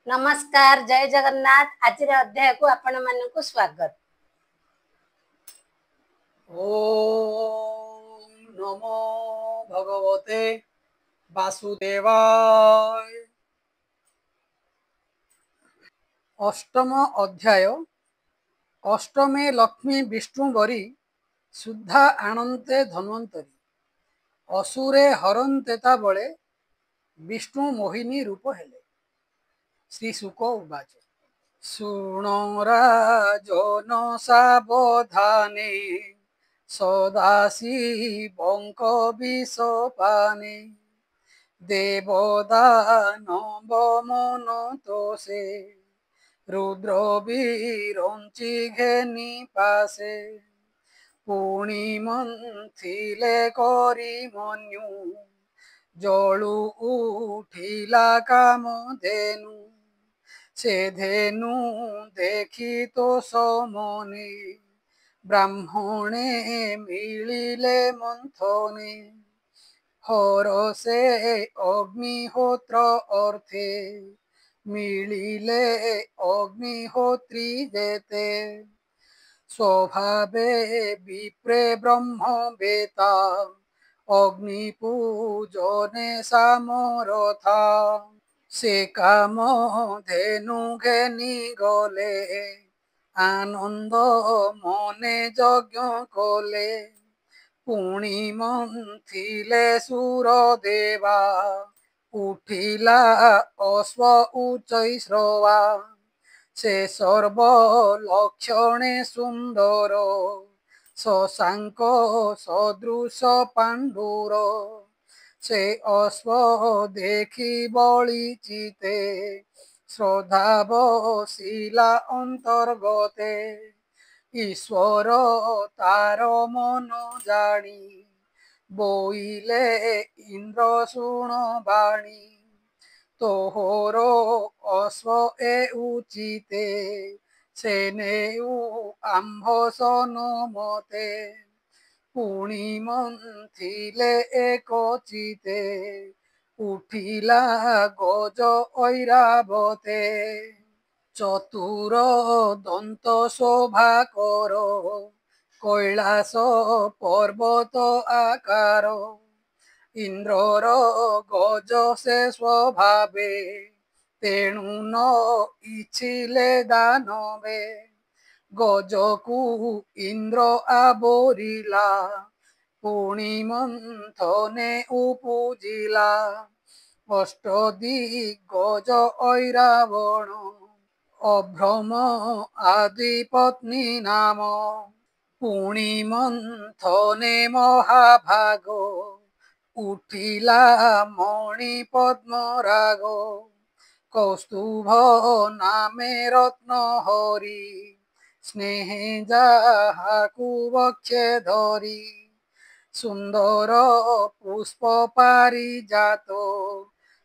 नमस्कार जय जगन्नाथ। आज अध्याय को आपण मानक स्वागत। ओम नमो भगवते वासुदेवाय। अष्टम अध्याय। अष्टमे लक्ष्मी विष्णु बरी शुद्धा आणन्ते धन्वन्तरी असुरे हरन्ते ता बळे विष्णु मोहिनी रूप हेले। श्री शुक उवाच शृणो राजन सावधाने सदाशिवंक विषपाने देवदानव मनतोषे रुद्र वीरंचि घेनि पासे पुणी मंथिले करी मन्यु जळु उठिला कामधेनु से धेनु देखी तो समने ब्राह्मणे मिलिले मंथने हरसे अग्निहोत्र अर्थे मिलिले अग्निहोत्री जेते स्वभावे विप्रे ब्रह्मवेता अग्निपूजने सामरथा से काम धेनु घेनि गले आनंद मने यज्ञ कले पुणी मंथिले सुरदेवा उठिला अश्व उच्चैश्रवा से सर्व लक्षणे सुंदर शशांक सदृश पांडुर से अश्व देखी बळी चिते श्रद्धा बसिला अंतर्गते ईश्वर तार मन जानी बोइले इंद्र शुण बाणी तोहर अश्व ए उचिते से नेउ आंभ सनमते पुणी मंथिले एक चिते उठिला गज ऐरावते चतुर दंत शोभा कर कैलास पर्वत आकार इंद्रर गज से स्वभावे तेणु न इच्छिले दानवे गजकु इंद्र आबोरिला पुणी मंथने उपजिला अष्टदिग्गज ऐरावण अभ्रम आदि पत्नी नाम पुणी मंथने महाभाग उठिला मणि पद्मराग कौस्तुभ नामे रत्न हरि स्नेहे जाहाकु वक्षे धरी सुंदर पुष्प पारिजात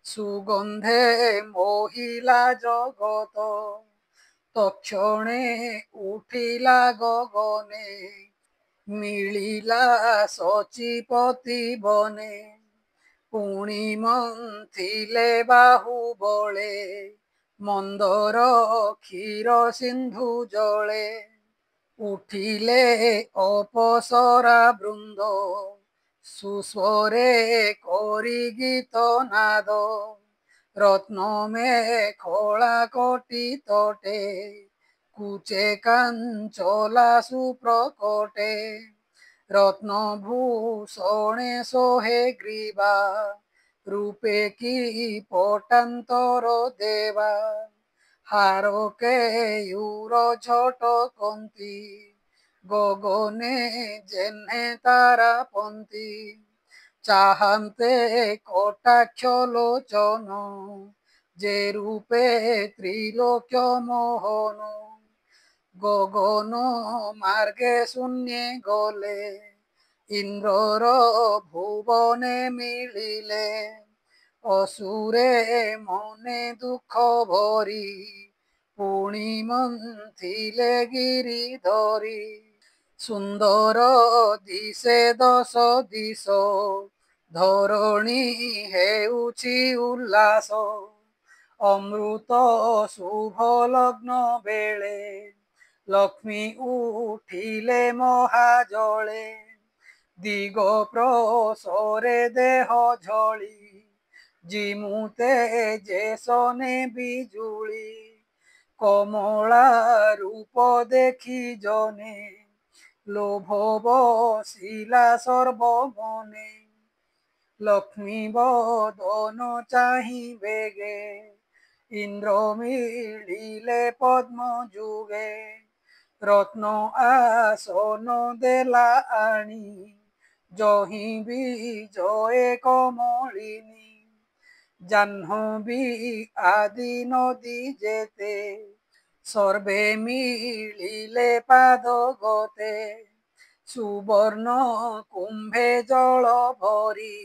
सुगंधे मोहिला जगत तक्षणे उठिला गगने मिलिला सचिपति बने पुणी मंथिले बाहुबले मंदर क्षीर सिंधु जले उठिले अपसरा वृंद सुस्वरे करी गीत नाद रत्न मेखला कोटि तटे कुचे कांचला सुप्रकटे रत्न भूषणे सोहे ग्रीवा रूपे की पटांतर देवा हारोके यूर झटकंती गगने जेने तारा पंती चाहन्ते कटाक्ष लोचन जे रूपे त्रिलोक्य मोहन गगन मार्गे शून्ये गले इंद्रर भुवने मिलिले असुरे मने दुख भरी पुणी मंथिले गिरिधरी सुंदर दिशे दश दिश धरणी हेउछि उल्लास ଅମୃତ ଶୁଭ ଲଗ୍ନ ବେଳେ ଲକ୍ଷ୍ମୀ ଉଠିଲେ ମହାଜଳେ। ଦିଗ ପ୍ରସରେ ଦେହ ଝଳି ଜିମୁତେ ଯେସନେ ବିଜୁଳି। କମଳା ରୂପ ଦେଖି ଜନେ ଲୋଭ ବସିଲା ସର୍ବମନେ। ଲକ୍ଷ୍ମୀ ବଦନ ଚାହିଁ ବେଗେ ଇନ୍ଦ୍ର ମିଳିଲେ ପଦ୍ମ ଯୁଗେ। ରତ୍ନ ଆସନ ଦେଲା ଆଣି ଯହିଁ ବିଜଏ କମଳିନୀ। ଜାହ୍ନବୀ ଆଦି ନଦୀ ଯେତେ ସର୍ବେ ମିଳିଲେ ପାଦ ଗତେ। ସୁବର୍ଣ୍ଣ କୁମ୍ଭେ ଜଳ ଭରି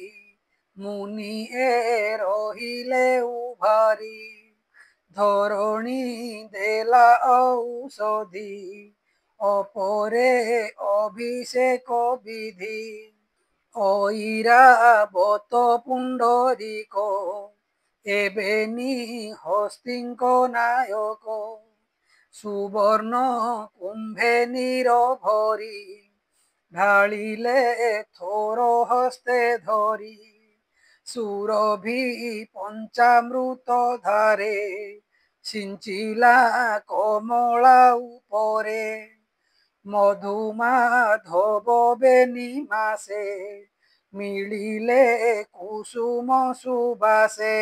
ମୁନିଏ ରହିଲେ ଉଭାରି। ଧରଣୀ ଦେଲା ଔଷଧି ଅପରେ ଅଭିଷେକ ବିଧି। ଐରାବତ ପୁଣ୍ଡରୀକ ଏବେନି ହସ୍ତିଙ୍କ ନାୟକ। ସୁବର୍ଣ୍ଣ କୁମ୍ଭେ ନୀର ଭରି ଢାଳିଲେ ଥୋର ହସ୍ତେ ଧରି। ସୁରଭି ପଞ୍ଚାମୃତ ଧାରେ ସିଞ୍ଚିଲା କମଳା ଉପରେ। ମଧୁମାଧବ ବେନି ମାସେ ମିଳିଲେ କୁସୁମ ସୁବାସେ।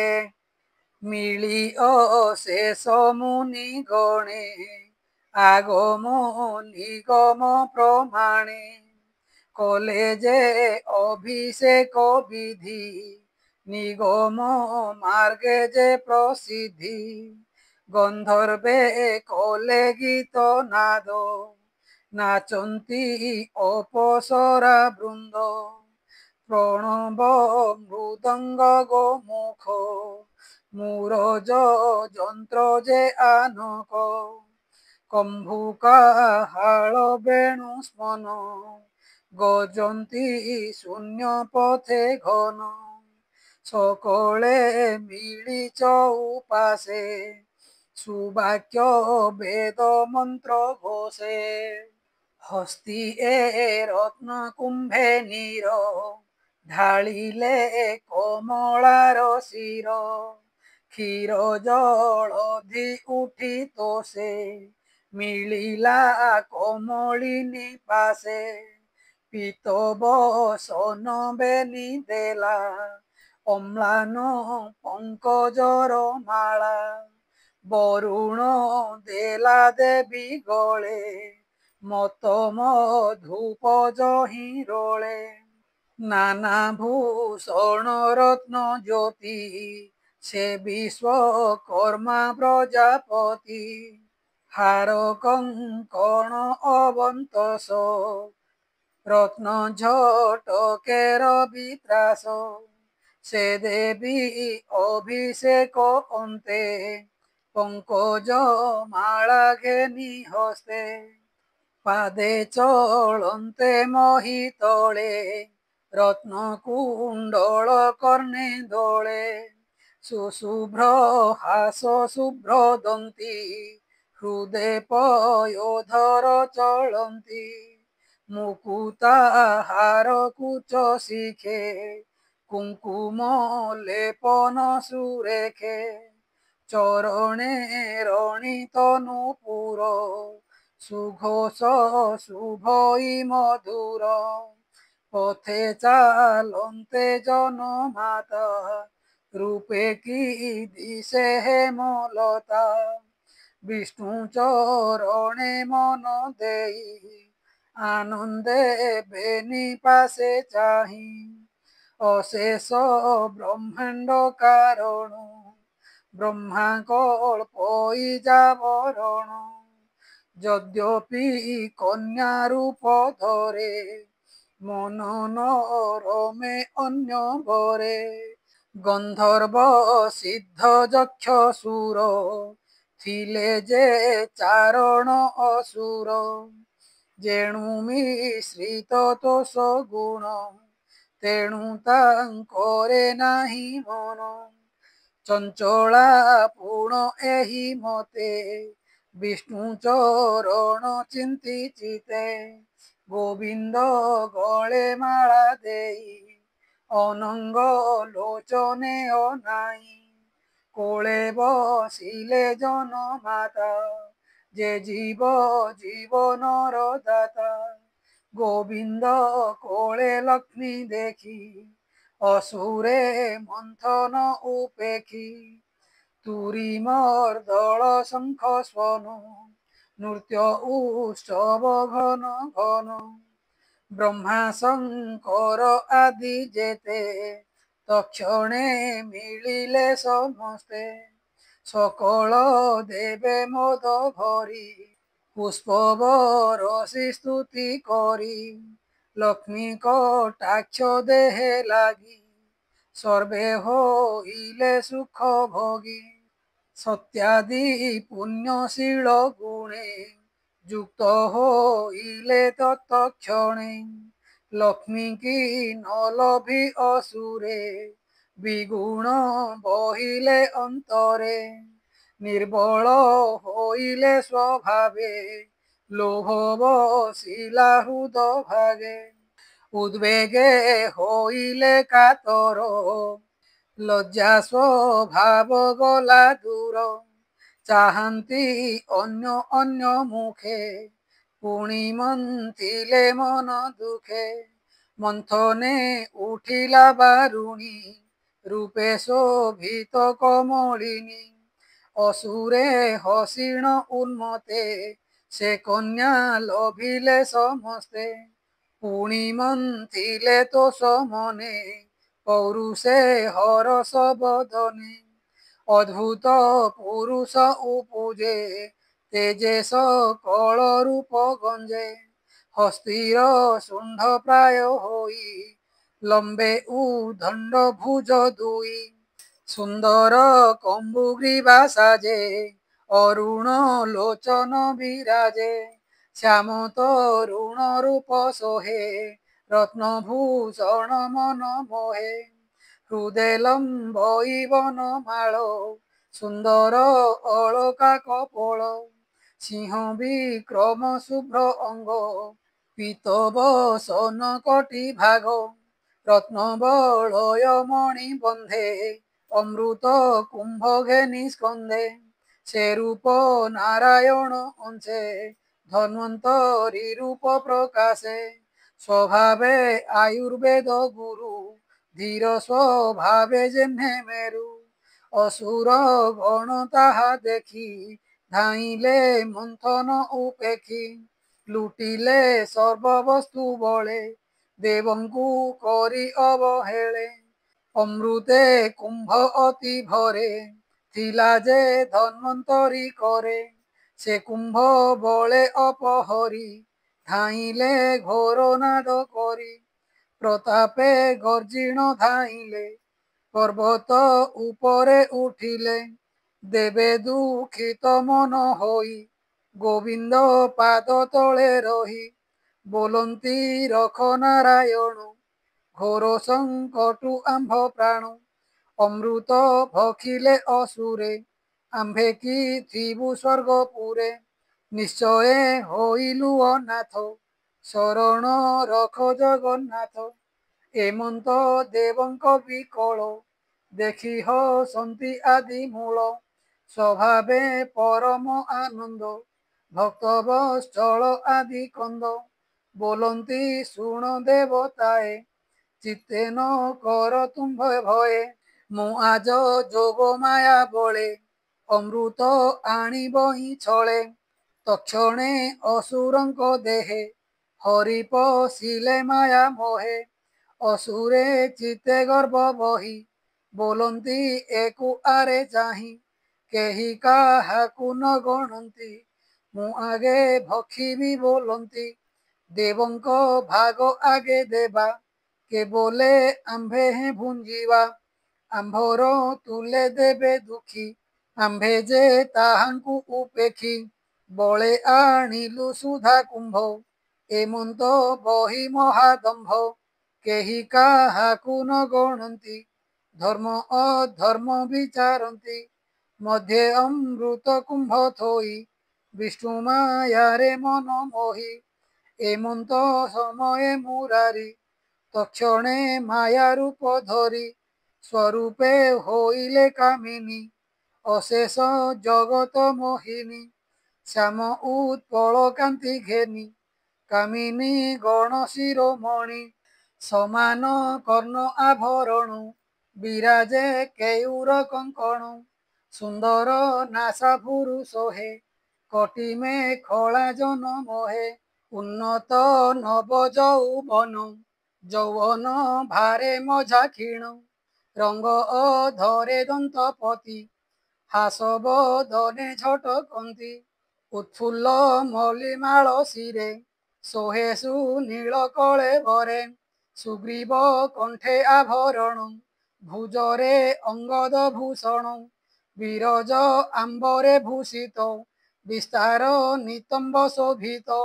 ମିଳି ଅଶେଷ ମୁନି ଗଣେ ଆଗମ ନିଗମ ପ୍ରମାଣେ। କଲେ ଯେ ଅଭିଷେକ ବିଧି ନିଗମ ମାର୍ଗେ ଯେ ପ୍ରସିଦ୍ଧି। ଗନ୍ଧର୍ବେ କଲେ ଗୀତ ନାଦ ନାଚନ୍ତି ଅପସରା ବୃନ୍ଦ। ପ୍ରଣବ ମୃଦଙ୍ଗ ଗୋମୁଖ ମୁରଜ ଯନ୍ତ୍ର ଯେ ଆନକ। କମ୍ଭୁକାହାଳ ବେଣୁ ସ୍ମନ ଗଜନ୍ତି ଶୂନ୍ୟ ପଥେ ଘନ। ସକଳେ ମିଳି ଚଉପାଶେ ସୁବାକ୍ୟ ବେଦ ମନ୍ତ୍ର ଘୋଷେ। ହସ୍ତି ଏ ରତ୍ନ କୁମ୍ଭେ ନୀର ଢାଳିଲେ କମଳାର ଶିର। କ୍ଷୀର ଜଳଧି ଉଠି ତୋଷେ ମିଳିଲା କମଳିନୀ ପାଶେ। ପିତ ବସନ ବେନି ଦେଲା ଅମ୍ଳାନ ପଙ୍କଜର ମାଳା। ବରୁଣ ଦେଲା ଦେବୀ ଗଳେ ମତ ମଧୁପ ଯହିଁ ରୋଳେ। ନାନା ଭୂଷଣ ରତ୍ନ ଜ୍ୟୋତି ସେ ବିଶ୍ୱକର୍ମା ପ୍ରଜାପତି। ହାର କଙ୍କଣ ଅବନ୍ତସ ରତ୍ନ ଝଟକେର ବିତ୍ରାସ। ସେ ଦେବୀ ଅଭିଷେକ ଅନ୍ତେ ପଙ୍କଜ ମାଳା ଘେନି ହସ୍ତେ। ପାଦେ ଚଳନ୍ତେ ମହି ତଳେ ରତ୍ନ କୁଣ୍ଡଳ କର୍ଣ୍ଣେ ଦୋଳେ। ସୁଶୁଭ୍ର ହାସ ଶୁଭ୍ର ଦନ୍ତୀ ହୃଦେ ପୟୋଧର ଚଳନ୍ତି। ମୁକୁତା ହାର କୁଚ ଶିଖେ କୁଙ୍କୁମ ଲେପନ ସୁରେଖେ। ଚରଣେ ରଣିତ ନୂପୁର ସୁଘୋଷ ଶୁଭଇ ମଧୁର। ପଥେ ଚାଲନ୍ତେ ଜନମାତା ରୂପେ କି ଦିଶେ ହେମଲତା। ବିଷ୍ଣୁ ଚରଣେ ମନ ଦେଇ ଆନନ୍ଦେ ବେନି ପାଶେ ଚାହିଁ। ଅଶେଷ ବ୍ରହ୍ମାଣ୍ଡ କାରଣ ବ୍ରହ୍ମା କଳ୍ପଇ ଯାବରଣ। ଯଦ୍ୟପି କନ୍ୟା ରୂପ ଧରେ ମନନ ରମେ ଅନ୍ୟ ବରେ। ଗନ୍ଧର୍ବ ସିଦ୍ଧ ଯକ୍ଷ ସୁର ଥିଲେ ଯେ ଚାରଣ ଅସୁର। ଯେଣୁ ମିଶ୍ରିତ ଦୋଷ ଗୁଣ ତେଣୁ ତାଙ୍କରେ ନାହିଁ ମନ। ଚଞ୍ଚଳା ପୁଣ ଏହି ମତେ ବିଷ୍ଣୁ ଚରଣ ଚିନ୍ତି ଚିତେ ଗୋବିନ୍ଦ ଗଳେ ମାଳା ଦେଇ ଅନଙ୍ଗ ଲୋଚନେ ଅନାଇ କୋଳେ ବସିଲେ ଜନମାତା ଯେ ଜୀବ ଜୀବନର ଦାତା ଗୋବିନ୍ଦ କୋଳେ ଲକ୍ଷ୍ମୀ ଦେଖି ଅସୁରେ ମନ୍ଥନ ଉପେକ୍ଷୀ ତୁରୀ ମର୍ଦଳ ଶଙ୍ଖ ସ୍ୱନ ନୃତ୍ୟ ଉତ୍ସବ ଘନ ଘନ ବ୍ରହ୍ମା ଶଙ୍କର ଆଦି ଯେତେ ତକ୍ଷଣେ ମିଳିଲେ ସମସ୍ତେ ସକଳ ଦେବେ ମୋଦ ଭରି ପୁଷ୍ପ ବରଷି ସ୍ତୁତି କରି ଲକ୍ଷ୍ମୀ କଟାକ୍ଷ ଦେହେ ଲାଗି ସର୍ବେ ହୋଇଲେ ସୁଖ ଭୋଗୀ ସତ୍ୟାଦି ପୁଣ୍ୟଶୀଳ ଗୁଣେ ଯୁକ୍ତ ହୋଇଲେ ତତ୍କ୍ଷଣେ ଲକ୍ଷ୍ମୀ କି ନ ଲଭି ଅସୁରେ ବିଗୁଣ ବହିଲେ ଅନ୍ତରେ ନିର୍ବଳ ହୋଇଲେ ସ୍ୱଭାବେ ଲୋଭ ବସିଲା ହୃଦ ଭାଗେ ଉଦ୍ବେগে ହୋଇଲେ କାତର ଲଜ୍ଜା ସ୍ୱଭାବ ଗଲା ଦୂର ଚାହାନ୍ତି ଅନ୍ୟ ଅନ୍ୟ ମୁଖେ ପୁଣି ମନ୍ଥିଲେ ମନ ଦୁଃଖେ ମନ୍ଥନେ ଉଠିଲା ବାରୁଣୀ ରୂପେ ଶୋଭିତ କମଳିନୀ ଅସୁରେ ହସିଣ ଉନ୍ମତେ ସେ କନ୍ୟା ଲୋଭିଲେ ସମସ୍ତେ ପୁଣି ମନ୍ଥିଲେ ତୋଷ ମନେ ପୌରୁଷେ ହରସ ବଦନେ ଅଦ୍ଭୁତ ପୁରୁଷ ଉପୁଜେ ତେଜେ ସକଳ ରୂପ ଗଞ୍ଜେ ହସ୍ତିର ଶୁଣ୍ଢ ପ୍ରାୟ ହୋଇ ଲମ୍ବେ ଉଦଣ୍ଡ ଭୁଜ ଦୁଇ ସୁନ୍ଦର କମ୍ବୁଗ୍ରୀବା ସାଜେ ଅରୁଣ ଲୋଚନ ବିରାଜେ ଶ୍ୟାମ ତରୁଣ ରୂପ ସୋହେ ରତ୍ନଭୂଷଣ ମନ ମୋହେ ହୃଦେ ଲମ୍ବଇବନ ମାଳ ସୁନ୍ଦର ଅଳକା କପୋଳ ସିଂହ ବିକ୍ରମ ଶୁଭ୍ର ଅଙ୍ଗ ପୀତ ବସନ କୋଟି ଭାଗ ରତ୍ନ ବଳୟ ମଣି ବନ୍ଧେ ଅମୃତ କୁମ୍ଭ ଘେନି ସ୍କନ୍ଧେ ସେ ରୂପ ନାରାୟଣ ଅଂଶେ ଧନ୍ୱନ୍ତରୀ ରୂପ ପ୍ରକାଶେ ସ୍ୱଭାବେ ଆୟୁର୍ବେଦ ଗୁରୁ ଧୀର ସ୍ୱଭାବେ ଯେହ୍ନେ ମେରୁ ଅସୁର ଗଣ ତାହା ଦେଖି ଧାଇଁଲେ ମନ୍ଥନ ଉପେକ୍ଷୀ ଲୁଟିଲେ ସର୍ବବସ୍ତୁ ବଳେ ଦେବଙ୍କୁ କରି ଅବହେଳେ ଅମୃତେ କୁମ୍ଭ ଅତି ଭରେ ଥିଲା ଯେ ଧନ୍ୱନ୍ତରୀ କରେ ସେ କୁମ୍ଭ ବଳେ ଅପହରି ଧାଇଁଲେ ଘୋର ନାଦ କରି ପ୍ରତାପେ ଗର୍ଜିଣ ଧାଇଁଲେ ପର୍ବତ ଉପରେ ଉଠିଲେ ଦେବେ ଦୁଃଖିତ ମନ ହୋଇ ଗୋବିନ୍ଦ ପାଦ ତଳେ ରହି ବୋଲନ୍ତି ରଖ ନାରାୟଣ ଘୋର ସଙ୍କଟୁ ଆମ୍ଭ ପ୍ରାଣ ଅମୃତ ଭଖିଲେ ଅସୁରେ ଆମ୍ଭେ କି ଥିବୁ ସ୍ୱର୍ଗପୁରେ ନିଶ୍ଚୟ ହୋଇଲୁ ଅନାଥ ଶରଣ ରଖ ଜଗନ୍ନାଥ ଏମନ୍ତ ଦେବଙ୍କ ବିକଳ ଦେଖି ହସନ୍ତି ଆଦି ମୂଳ ସ୍ୱଭାବେ ପରମ ଆନନ୍ଦ ଭକ୍ତ ବତ୍ସଳ ଆଦି କନ୍ଦ ବୋଲନ୍ତି ଶୁଣ ଦେବତାଏ ଚିତ୍ତେ ନ କର ତୁମ୍ଭ ଭୟେ ମୁଁ ଆଜ ଯୋଗ ମାୟା ବଳେ ଅମୃତ ଆଣିବହି ଛଳେ ତକ୍ଷଣେ ଅସୁରଙ୍କ ଦେହେ ହରି ପଶିଲେ ମାୟା ମୋହେ ଅସୁରେ ଚିତେ ଗର୍ବ ବହି ବୋଲନ୍ତି ଏକୁ ଆରେ ଚାହିଁ କେହି କାହାକୁ ନ ଗଣନ୍ତି ମୁଁ ଆଗେ ଭଖିବି ବୋଲନ୍ତି ଦେବଙ୍କ ଭାଗ ଆଗେ ଦେବା କେବଲେ ଆମ୍ଭେ ହିଁ ଭୁଞ୍ଜିବା ଆମ୍ଭର ତୁଲେ ଦେବେ ଦୁଃଖୀ ଆମ୍ଭେ ଯେ ତାହାଙ୍କୁ ଉପେକ୍ଷୀ ବଳେ ଆଣିଲୁ ସୁଧା କୁମ୍ଭ ଏମନ୍ତ ବହି ମହାଦମ୍ଭ କେହି କାହାକୁ ନ ଗଣନ୍ତି ଧର୍ମ ଅଧର୍ମ ବିଚାରନ୍ତି ମଧ୍ୟେ ଅମୃତ କୁମ୍ଭ ଥୋଇ ବିଷ୍ଣୁ ମାୟାରେ ମନ ମୋହି ଏମନ୍ତ ସମୟେ ମୁରାରି ତକ୍ଷଣେ ମାୟା ରୂପ ଧରି ସ୍ୱରୂପେ ହୋଇଲେ କାମିନୀ ଅଶେଷ ଜଗତ ମୋହିନୀ ଶ୍ୟାମ ଉତ୍ପଳ କାନ୍ତି ଘେନି କାମିନୀ ଗଣ ଶିରୋମଣି ସମାନ କର୍ଣ୍ଣ ଆଭରଣ ବିରାଜେ କେୟୁର କଙ୍କଣ ସୁନ୍ଦର ନାସା ପୁରୁଷ ହେ କଟିମେ ଖଳା ଜନ ମୋହେ ଉନ୍ନତ ନବ ଯୌବନ ଯୌବନ ଭାରେ ମଝା କ୍ଷୀଣ ରଙ୍ଗ ଅଧରେ ଦନ୍ତପତି ହାସବ ଦନେ ଝଟକନ୍ତି ଉତ୍ଫୁଲ୍ଲ ମଲିମାଳ ଶିରେ ଶୋହେ ସୁନୀଳ କଳେବରେ ସୁଗ୍ରୀବ କଣ୍ଠେ ଆଭରଣ ଭୁଜରେ ଅଙ୍ଗଦ ଭୂଷଣ ବିରଜ ଆମ୍ବରେ ଭୂଷିତ ବିସ୍ତାର ନିତମ୍ବ ଶୋଭିତ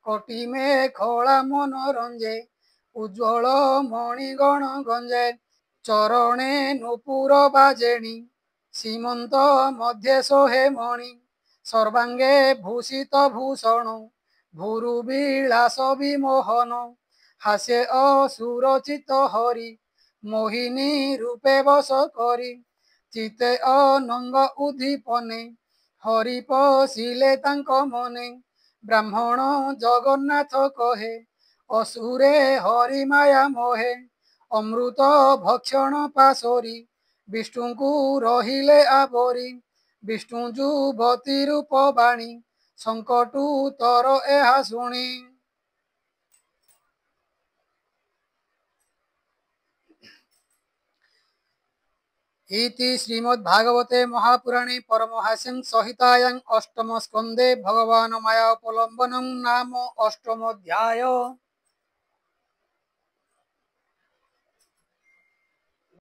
କଟିମେ ଖଳା ମନୋରଞ୍ଜେ ଉଜ୍ଜ୍ୱଳ ମଣିଗଣ ଗଞ୍ଜେ ଚରଣେ ନୂପୁର ବାଜେଣି ସୀମନ୍ତ ମଧ୍ୟେ ଶୋହେ ମଣି ସର୍ବାଙ୍ଗେ ଭୂଷିତ ଭୂଷଣ ଭୁରୁ ବିଳାସ ବିମୋହନ ହାସ୍ୟ ଅସୁରଚିତ ହରି ମୋହିନୀ ରୂପେ ବସ କରି ଚିତେ ଅନଙ୍ଗ ଉଦ୍ଦୀପନେ ହରି ପଶିଲେ ତାଙ୍କ ମନେ ବ୍ରାହ୍ମଣ ଜଗନ୍ନାଥ କହେ ଅସୁରେ ହରି ମାୟା ମୋହେ ଅମୃତ ଭକ୍ଷଣ ପାଶୋରି ବିଷ୍ଣୁଙ୍କୁ ରହିଲେ ଆବୋରି ବିଷ୍ଣୁ ଯୁବତୀ ରୂପ ବାଣୀ ସଙ୍କଟୁ ତର ଏହା ଶୁଣି इति श्रीमद्भागवते महापुराणे परमहास्यं संहितायां अष्टम स्कन्धे भगवान् मायापलम्बनं नाम अष्टमोऽध्यायः।